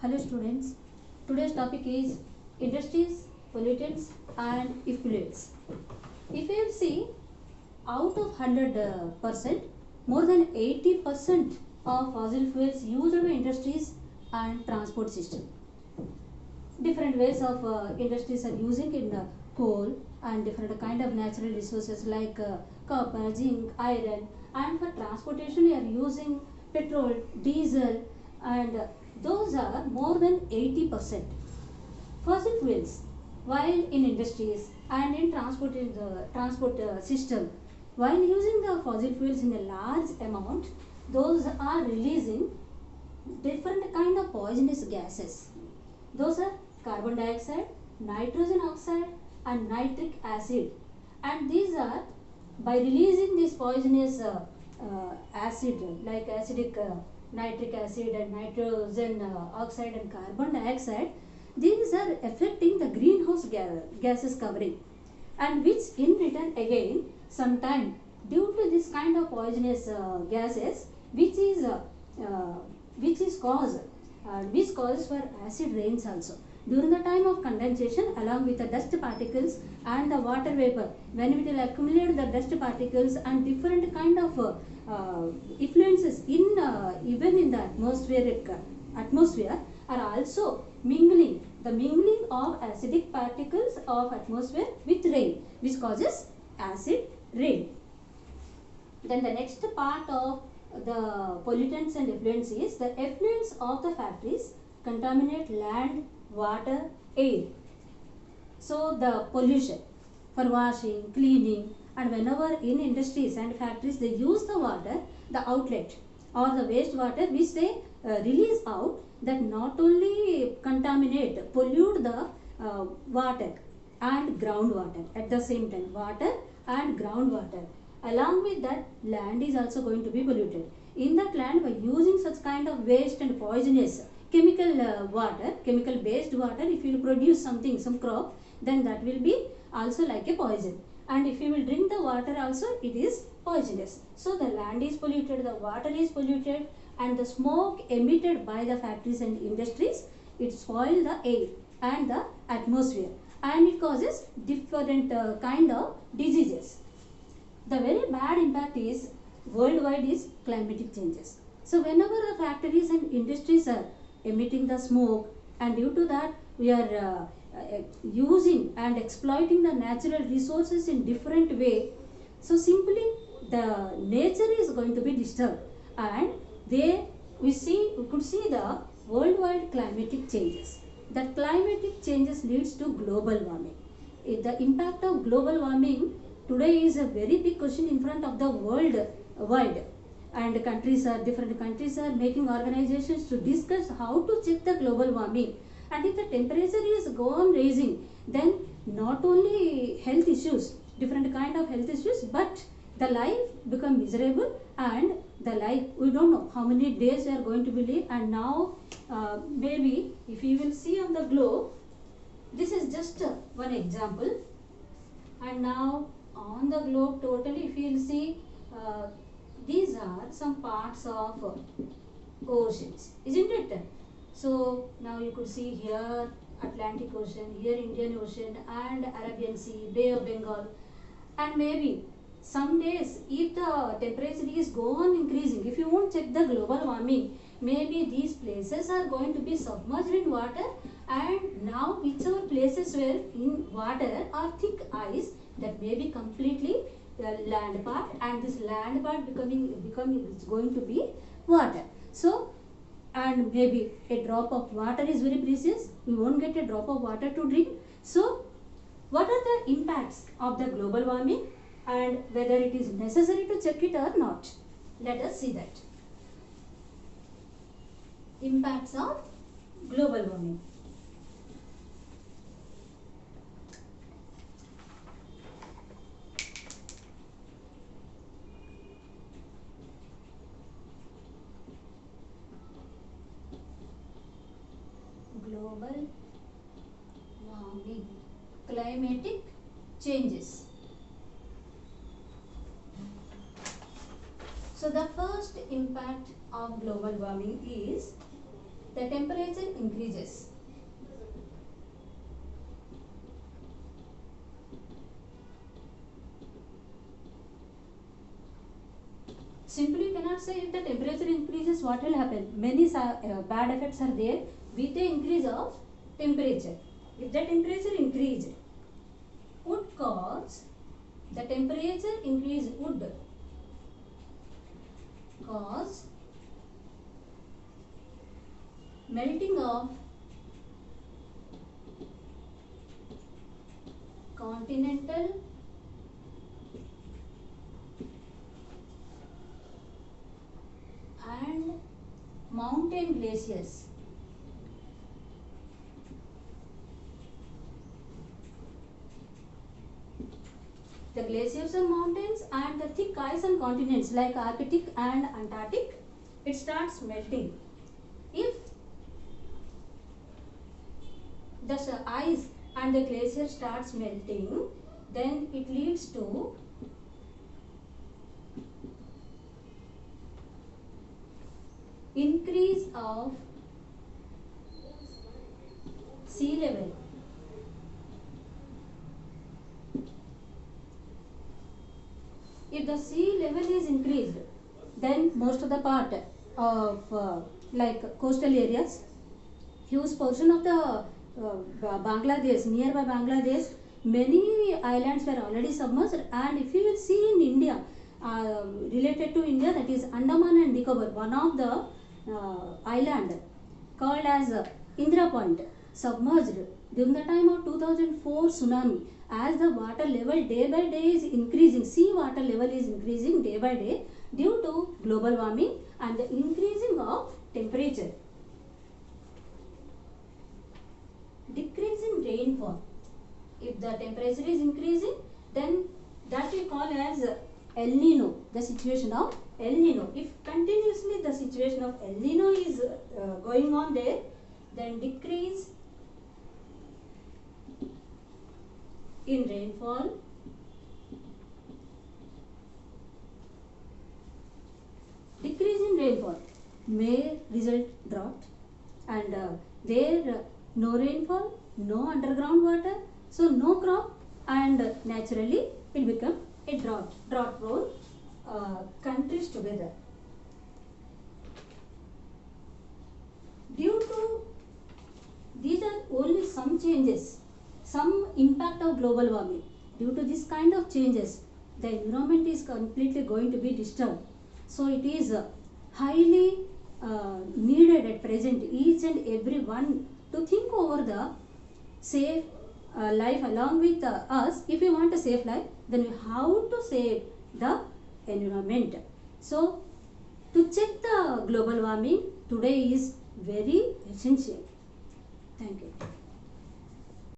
Hello students, today's topic is industries, pollutants and effluents. If you see, out of 100%, more than 80% of fossil fuels used by industries and transport system. Different ways of industries are using in coal and different kind of natural resources like copper, zinc, iron, and for transportation we are using petrol, diesel, and those are more than 80%. Fossil fuels, while in industries and in transport system, while using the fossil fuels in a large amount, those are releasing different kind of poisonous gases. Those are carbon dioxide, nitrogen oxide and nitric acid, and these are, by releasing this poisonous acid like acidic nitric acid and nitrogen oxide and carbon dioxide, these are affecting the greenhouse gases covering, and which in return again sometime due to this kind of poisonous gases which is caused which causes for acid rains also during the time of condensation along with the dust particles and the water vapor. When it will accumulate the dust particles and different kind of influences in even in the atmosphere are also mingling, the mingling of acidic particles of atmosphere with rain, which causes acid rain. Then the next part of the pollutants and effluents is the effluents of the factories contaminate land, water, air. So the pollution for washing, cleaning, and whenever in industries and factories they use the water, the outlet or the waste water which they release out, that not only contaminate, pollute the water and groundwater at the same time, water and groundwater. Along with that, land is also going to be polluted. In that land, by using such kind of waste and poisonous chemical water, chemical based water, if you will produce something, some crop, then that will be also like a poison. And if you will drink the water also, it is poisonous. So the land is polluted, the water is polluted, and the smoke emitted by the factories and industries, it spoils the air and the atmosphere, and it causes different kind of diseases. The very bad impact is worldwide is climatic changes. So whenever the factories and industries are emitting the smoke, and due to that we are using and exploiting the natural resources in different way, so simply the nature is going to be disturbed, and we could see the worldwide climatic changes. The climatic changes leads to global warming. The impact of global warming today is a very big question in front of the world wide, and different countries are making organizations to discuss how to check the global warming. And if the temperature is go on raising, then not only health issues, different kind of health issues, but the life become miserable, and the life, we don't know how many days we are going to be live. And now maybe if you will see on the globe, this is just one example. And now on the globe totally, if you will see, these are some parts of oceans, isn't it? So now you could see here Atlantic Ocean, here Indian Ocean and Arabian Sea, Bay of Bengal. And maybe some days if the temperature is go on increasing, if you won't check the global warming, maybe these places are going to be submerged in water, and now whichever places were in water or thick ice, that may be completely land part, and this land part becoming is going to be water. So, and maybe a drop of water is very precious, we won't get a drop of water to drink. So what are the impacts of the global warming, and whether it is necessary to check it or not? Let us see that. Impacts of global warming. Global warming, climatic changes. So the first impact of global warming is the temperature increases. Simply you cannot say if the temperature increases what will happen. Many bad effects are there with the increase of temperature. If the temperature increase would cause, the temperature increase would cause melting of continental and mountain glaciers. The glaciers and mountains and the thick ice on continents like Arctic and Antarctic, it starts melting. If the ice and the glacier starts melting, then it leads to increase of sea level. If the sea level is increased, then most of the part of like coastal areas, huge portion of the Bangladesh, nearby Bangladesh, many islands were already submerged. And if you will see in India, related to India, that is Andaman and Nicobar, one of the island called as Indira Point, submerged during the time of 2004 tsunami. As the water level day by day is increasing, sea water level is increasing day by day due to global warming and the increasing of temperature. Decrease in rainfall. If the temperature is increasing, then that we call as El Nino, the situation of El Nino. If continuously the situation of El Nino is going on there, then decrease in rainfall, may result drought, and where no rainfall, no underground water, so no crop, and naturally it become a drought prone countries together. Due to these are only some changes, some impact of global warming. Due to this kind of changes, the environment is completely going to be disturbed. So it is highly needed at present, each and every one to think over the safe life along with us. If you want a safe life, then how to save the environment. So to check the global warming today is very essential. Thank you.